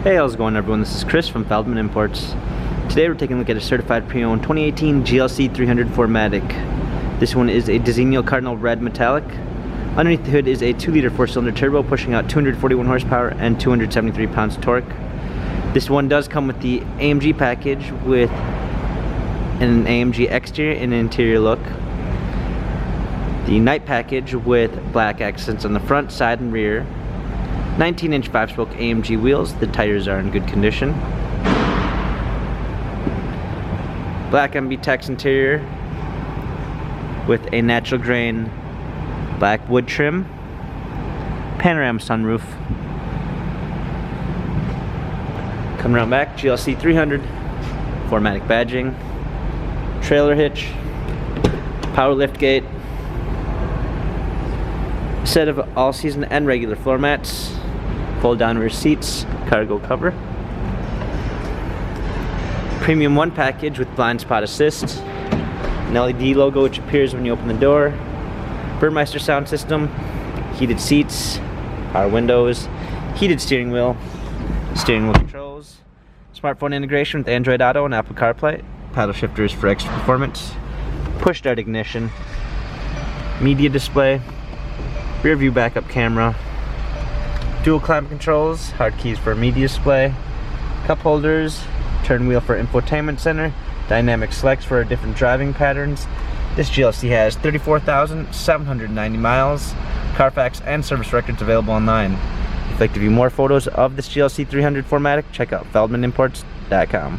Hey, how's it going everyone? This is Chris from Feldmann Imports. Today we're taking a look at a certified pre-owned 2018 GLC 300 4MATIC. This one is a Designo Cardinal Red Metallic. Underneath the hood is a 2-liter 4-cylinder turbo pushing out 241 horsepower and 273 pounds of torque. This one does come with the AMG package with an AMG exterior and interior look. The night package with black accents on the front, side, and rear. 19-inch 5-spoke AMG wheels. The tires are in good condition. Black MB-Tex interior with a natural grain black wood trim. Panorama sunroof. Coming around back, GLC 300 4MATIC badging. Trailer hitch. Power lift gate. Set of all-season and regular floor mats. Fold down rear seats, cargo cover. Premium 1 package with blind spot assist. An LED logo which appears when you open the door. Burmeister sound system. Heated seats. Power windows. Heated steering wheel. Steering wheel controls. Smartphone integration with Android Auto and Apple CarPlay. Paddle shifters for extra performance. Push start ignition. Media display. Rear view backup camera. Dual climate controls, hard keys for media display, cup holders, turn wheel for infotainment center, dynamic selects for different driving patterns. This GLC has 34,790 miles, Carfax and service records available online. If you'd like to view more photos of this GLC 300 4MATIC, check out feldmanimports.com.